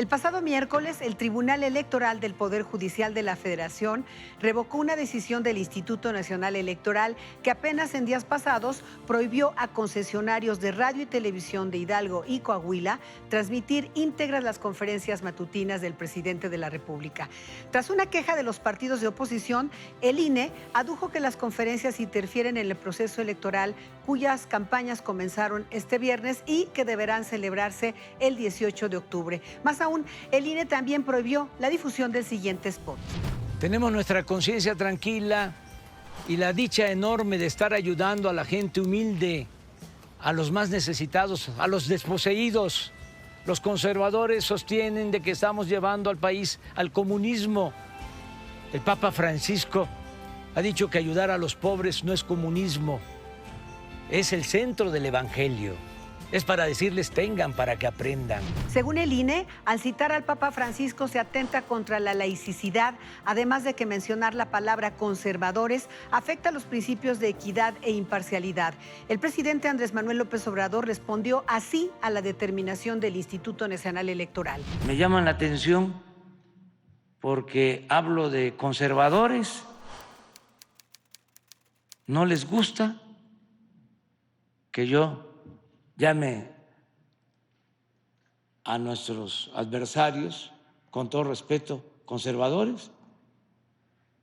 El pasado miércoles, el Tribunal Electoral del Poder Judicial de la Federación revocó una decisión del Instituto Nacional Electoral que apenas en días pasados prohibió a concesionarios de radio y televisión de Hidalgo y Coahuila transmitir íntegras las conferencias matutinas del presidente de la República. Tras una queja de los partidos de oposición, el INE adujo que las conferencias interfieren en el proceso electoral cuyas campañas comenzaron este viernes y que deberán celebrarse el 18 de octubre. Más aún, el INE también prohibió la difusión del siguiente spot. Tenemos nuestra conciencia tranquila y la dicha enorme de estar ayudando a la gente humilde, a los más necesitados, a los desposeídos. Los conservadores sostienen de que estamos llevando al país al comunismo. El Papa Francisco ha dicho que ayudar a los pobres no es comunismo, es el centro del Evangelio. Es para decirles tengan para que aprendan. Según el INE, al citar al Papa Francisco se atenta contra la laicidad, además de que mencionar la palabra conservadores afecta los principios de equidad e imparcialidad. El presidente Andrés Manuel López Obrador respondió así a la determinación del Instituto Nacional Electoral. Me llaman la atención porque hablo de conservadores, no les gusta que yo llame a nuestros adversarios, con todo respeto, conservadores.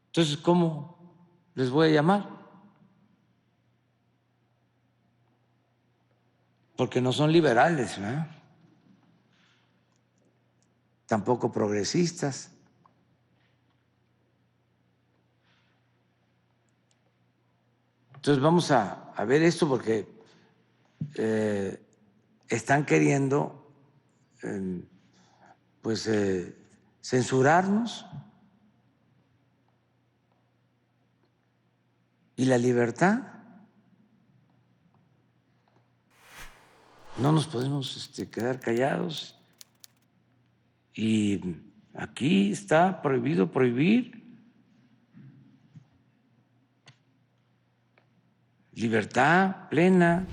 Entonces, ¿cómo les voy a llamar? Porque no son liberales, ¿verdad? Tampoco progresistas. Entonces vamos a ver esto porque están queriendo censurarnos, y la libertad. No nos podemos quedar callados, y aquí está prohibido prohibir. Libertad plena.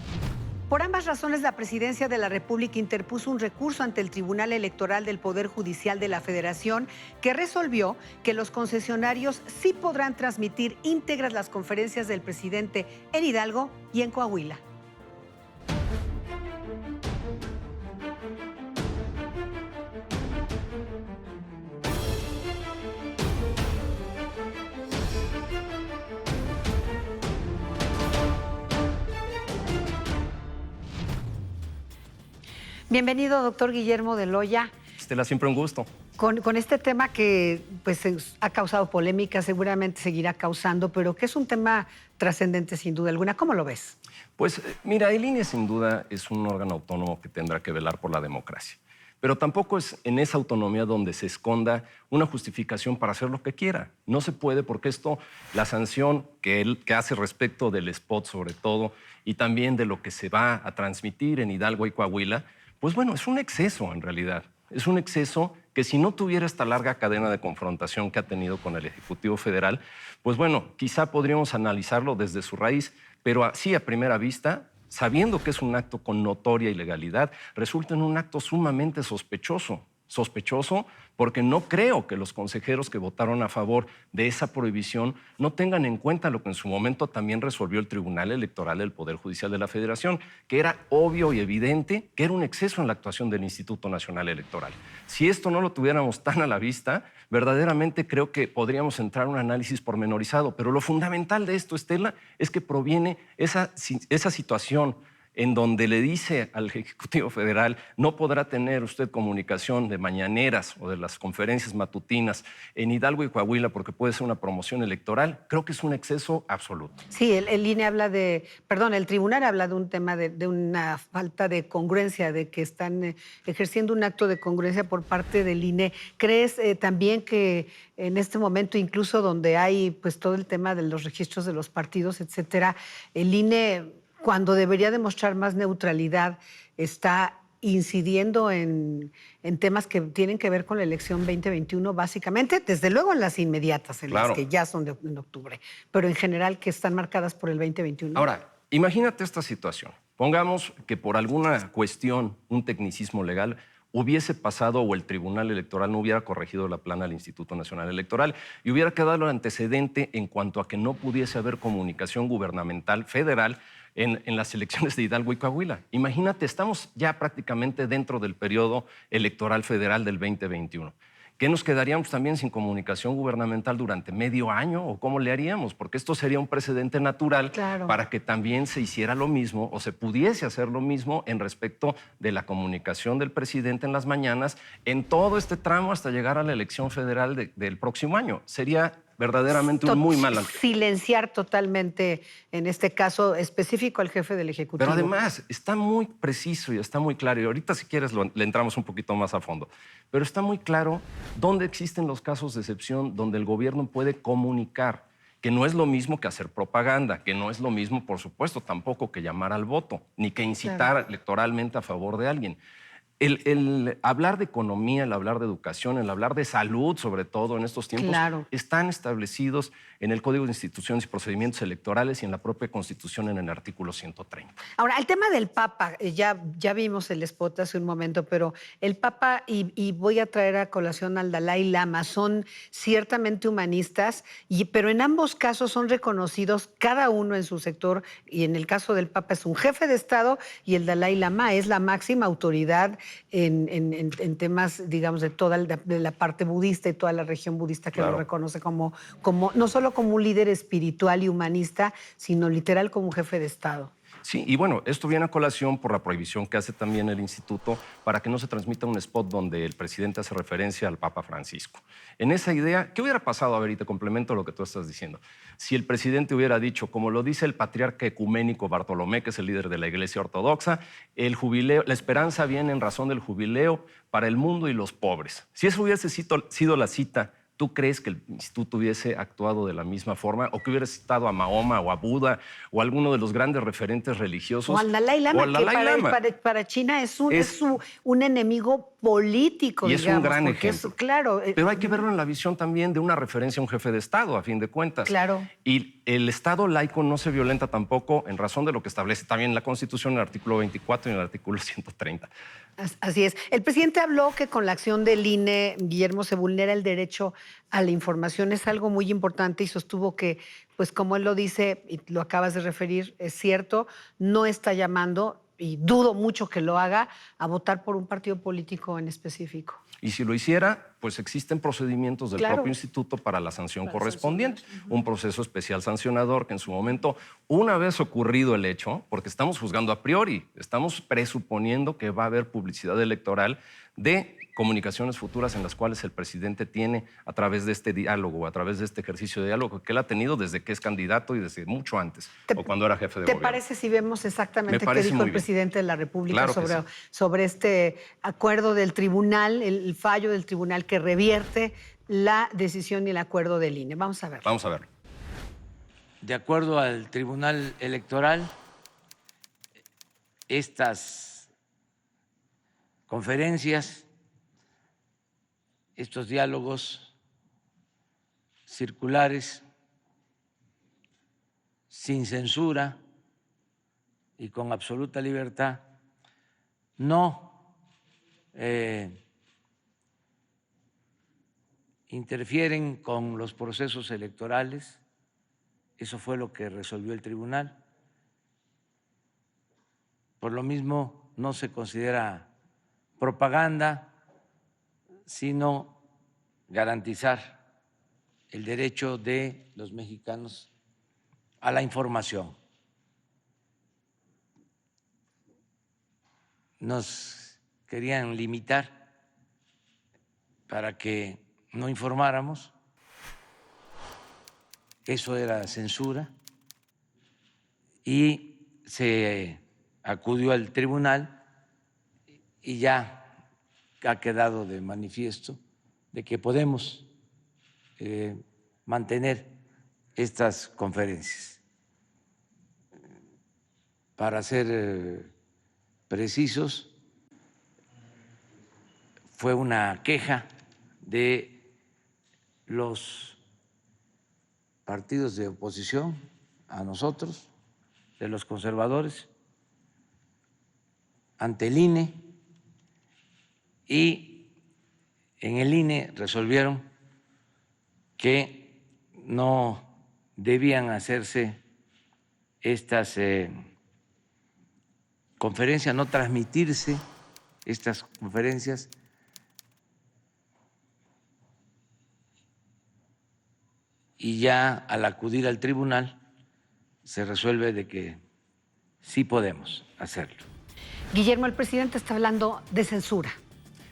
Por ambas razones, la Presidencia de la República interpuso un recurso ante el Tribunal Electoral del Poder Judicial de la Federación que resolvió que los concesionarios sí podrán transmitir íntegras las conferencias del presidente en Hidalgo y en Coahuila. Bienvenido, doctor Guillermo de Loya. Estela, siempre un gusto. Con este tema que pues, ha causado polémica, seguramente seguirá causando, pero que es un tema trascendente sin duda alguna. ¿Cómo lo ves? Pues mira, el INE sin duda es un órgano autónomo que tendrá que velar por la democracia. Pero tampoco es en esa autonomía donde se esconda una justificación para hacer lo que quiera. No se puede porque esto, la sanción que hace respecto del spot sobre todo y también de lo que se va a transmitir en Hidalgo y Coahuila, pues bueno, es un exceso en realidad. Es un exceso que si no tuviera esta larga cadena de confrontación que ha tenido con el Ejecutivo Federal, pues bueno, quizá podríamos analizarlo desde su raíz, pero así a primera vista, sabiendo que es un acto con notoria ilegalidad, resulta en un acto sumamente sospechoso. Sospechoso porque no creo que los consejeros que votaron a favor de esa prohibición no tengan en cuenta lo que en su momento también resolvió el Tribunal Electoral del Poder Judicial de la Federación, que era obvio y evidente que era un exceso en la actuación del Instituto Nacional Electoral. Si esto no lo tuviéramos tan a la vista, verdaderamente creo que podríamos entrar a un análisis pormenorizado, pero lo fundamental de esto, Estela, es que proviene esa situación en donde le dice al Ejecutivo Federal no podrá tener usted comunicación de mañaneras o de las conferencias matutinas en Hidalgo y Coahuila porque puede ser una promoción electoral, creo que es un exceso absoluto. Sí, el INE habla el tribunal habla de un tema de una falta de congruencia, de que están ejerciendo un acto de congruencia por parte del INE. ¿Crees también que en este momento, incluso donde hay pues todo el tema de los registros de los partidos, etcétera, el INE, cuando debería demostrar más neutralidad, está incidiendo en temas que tienen que ver con la elección 2021, básicamente, desde luego en las inmediatas, en las que ya son en octubre, pero en general que están marcadas por el 2021? Ahora, imagínate esta situación. Pongamos que por alguna cuestión, un tecnicismo legal, hubiese pasado o el Tribunal Electoral no hubiera corregido la plana del Instituto Nacional Electoral y hubiera quedado el antecedente en cuanto a que no pudiese haber comunicación gubernamental federal en las elecciones de Hidalgo y Coahuila. Imagínate, estamos ya prácticamente dentro del periodo electoral federal del 2021. ¿Qué nos quedaríamos también sin comunicación gubernamental durante medio año? ¿O cómo le haríamos? Porque esto sería un precedente natural para que también se hiciera lo mismo o se pudiese hacer lo mismo en respecto de la comunicación del presidente en las mañanas en todo este tramo hasta llegar a la elección federal del próximo año. Sería verdaderamente un muy mal antecedente. Silenciar totalmente, en este caso específico, al jefe del Ejecutivo. Pero además está muy preciso y está muy claro, y ahorita si quieres le entramos un poquito más a fondo, pero está muy claro dónde existen los casos de excepción donde el gobierno puede comunicar, que no es lo mismo que hacer propaganda, que no es lo mismo, por supuesto, tampoco que llamar al voto, ni que incitar electoralmente a favor de alguien. El hablar de economía, el hablar de educación, el hablar de salud, sobre todo en estos tiempos, están establecidos en el Código de Instituciones y Procedimientos Electorales y en la propia Constitución en el artículo 130. Ahora, el tema del Papa, ya vimos el spot hace un momento, pero el Papa, y voy a traer a colación al Dalai Lama, son ciertamente humanistas, pero en ambos casos son reconocidos cada uno en su sector, y en el caso del Papa es un jefe de Estado y el Dalai Lama es la máxima autoridad en temas, digamos, de toda la parte budista y toda la región budista que lo reconoce como no solo como un líder espiritual y humanista, sino literal como un jefe de Estado. Sí, y bueno, esto viene a colación por la prohibición que hace también el instituto para que no se transmita un spot donde el presidente hace referencia al Papa Francisco. En esa idea, ¿qué hubiera pasado? A ver, y te complemento lo que tú estás diciendo. Si el presidente hubiera dicho, como lo dice el patriarca ecuménico Bartolomé, que es el líder de la Iglesia Ortodoxa, el jubileo, la esperanza viene en razón del jubileo para el mundo y los pobres. Si eso hubiese sido la cita, ¿tú crees que el instituto hubiese actuado de la misma forma o que hubiera citado a Mahoma o a Buda o a alguno de los grandes referentes religiosos? O al Dalai Lama, que para China es un enemigo político, y digamos. Es un gran ejemplo. Claro. Pero hay que verlo en la visión también de una referencia a un jefe de Estado, a fin de cuentas. Claro. Y el Estado laico no se violenta tampoco en razón de lo que establece también la Constitución en el artículo 24 y en el artículo 130. Así es. El presidente habló que con la acción del INE, Guillermo, se vulnera el derecho a la información. Es algo muy importante y sostuvo que, pues como él lo dice, y lo acabas de referir, es cierto, no está llamando, y dudo mucho que lo haga, a votar por un partido político en específico. Y si lo hiciera, pues existen procedimientos del propio instituto para la sanción correspondiente. Un proceso especial sancionador que en su momento, una vez ocurrido el hecho, porque estamos juzgando a priori, estamos presuponiendo que va a haber publicidad electoral de comunicaciones futuras en las cuales el presidente tiene a través de este diálogo, a través de este ejercicio de diálogo que él ha tenido desde que es candidato y desde mucho antes, o cuando era jefe de gobierno. ¿Te parece si vemos exactamente qué dijo el presidente de la República sobre este acuerdo del tribunal, el fallo del tribunal que revierte la decisión y el acuerdo del INE? Vamos a verlo. Vamos a verlo. De acuerdo al Tribunal Electoral, estas conferencias, estos diálogos circulares sin censura y con absoluta libertad no interfieren con los procesos electorales. Eso fue lo que resolvió el tribunal. Por lo mismo, no se considera propaganda, sino garantizar el derecho de los mexicanos a la información. Nos querían limitar para que no informáramos. Eso era censura y se acudió al tribunal y ya ha quedado de manifiesto de que podemos mantener estas conferencias. Para ser precisos, fue una queja de los partidos de oposición a nosotros, de los conservadores, ante el INE, y en el INE resolvieron que no debían hacerse estas conferencias, no transmitirse estas conferencias. Y ya al acudir al tribunal se resuelve de que sí podemos hacerlo. Guillermo, el presidente está hablando de censura.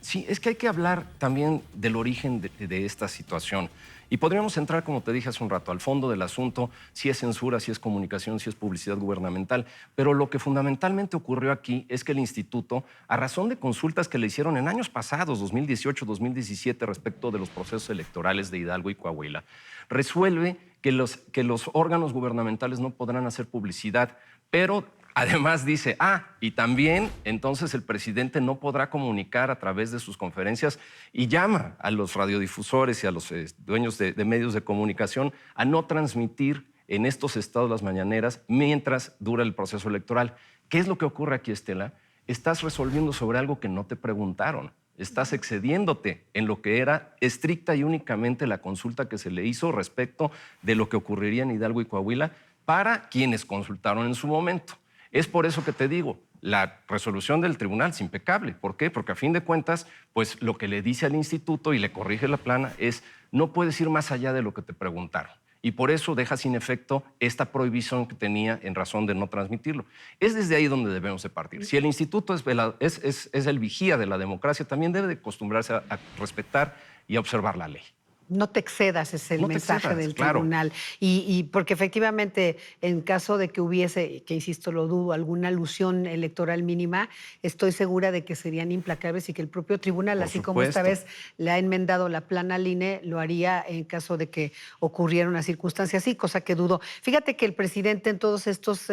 Sí, es que hay que hablar también del origen de esta situación. Y podríamos entrar, como te dije hace un rato, al fondo del asunto, si es censura, si es comunicación, si es publicidad gubernamental. Pero lo que fundamentalmente ocurrió aquí es que el instituto, a razón de consultas que le hicieron en años pasados, 2018, 2017, respecto de los procesos electorales de Hidalgo y Coahuila, resuelve que los órganos gubernamentales no podrán hacer publicidad, pero además dice, y también entonces el presidente no podrá comunicar a través de sus conferencias y llama a los radiodifusores y a los dueños de medios de comunicación a no transmitir en estos estados las mañaneras mientras dura el proceso electoral. ¿Qué es lo que ocurre aquí, Estela? Estás resolviendo sobre algo que no te preguntaron. Estás excediéndote en lo que era estricta y únicamente la consulta que se le hizo respecto de lo que ocurriría en Hidalgo y Coahuila para quienes consultaron en su momento. Es por eso que te digo, la resolución del tribunal es impecable. ¿Por qué? Porque a fin de cuentas, pues lo que le dice al instituto y le corrige la plana es no puedes ir más allá de lo que te preguntaron. Y por eso deja sin efecto esta prohibición que tenía en razón de no transmitirlo. Es desde ahí donde debemos de partir. Si el instituto es el vigía de la democracia, también debe de acostumbrarse a respetar y a observar la ley. No te excedas, es el mensaje del tribunal. Claro. Y porque efectivamente, en caso de que hubiese, que insisto, lo dudo, alguna alusión electoral mínima, estoy segura de que serían implacables y que el propio tribunal, Por así como esta supuesto. vez le ha enmendado la plana al INE, lo haría en caso de que ocurriera una circunstancia así, cosa que dudo. Fíjate que el presidente en todos estos,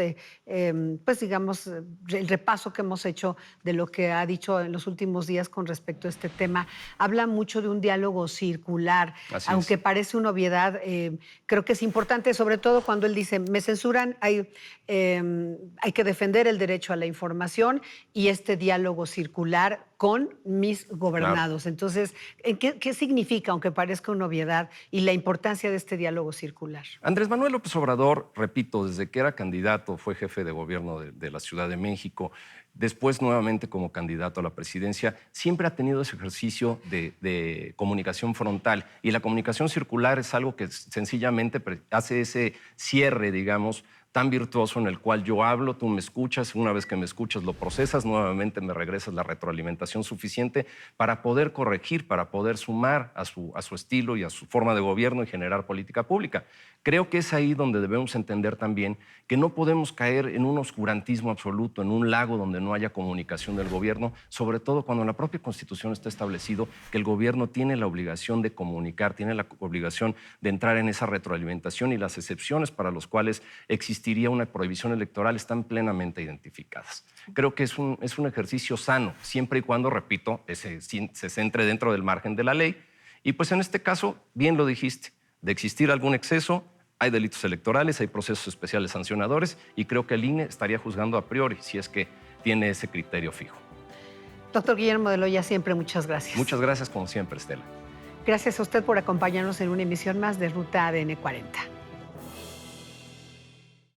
pues digamos, el repaso que hemos hecho de lo que ha dicho en los últimos días con respecto a este tema, habla mucho de un diálogo circular. Así Aunque es. parece una obviedad, creo que es importante, sobre todo cuando él dice, me censuran, hay que defender el derecho a la información y este diálogo circular con mis gobernados. Claro. Entonces, ¿qué significa, aunque parezca una obviedad, y la importancia de este diálogo circular? Andrés Manuel López Obrador, repito, desde que era candidato, fue jefe de gobierno de la Ciudad de México, después nuevamente como candidato a la presidencia, siempre ha tenido ese ejercicio de comunicación frontal. Y la comunicación circular es algo que sencillamente hace ese cierre, digamos, tan virtuoso en el cual yo hablo, tú me escuchas, una vez que me escuchas lo procesas, nuevamente me regresas la retroalimentación suficiente para poder corregir, para poder sumar a su estilo y a su forma de gobierno y generar política pública. Creo que es ahí donde debemos entender también que no podemos caer en un oscurantismo absoluto, en un lago donde no haya comunicación del gobierno, sobre todo cuando en la propia Constitución está establecido que el gobierno tiene la obligación de comunicar, tiene la obligación de entrar en esa retroalimentación y las excepciones para las cuales existiría una prohibición electoral están plenamente identificadas. Creo que es un ejercicio sano, siempre y cuando, repito, se centre dentro del margen de la ley. Y pues en este caso, bien lo dijiste, de existir algún exceso, hay delitos electorales, hay procesos especiales sancionadores y creo que el INE estaría juzgando a priori si es que tiene ese criterio fijo. Doctor Guillermo de Loya, siempre muchas gracias. Muchas gracias, como siempre, Estela. Gracias a usted por acompañarnos en una emisión más de Ruta ADN 40.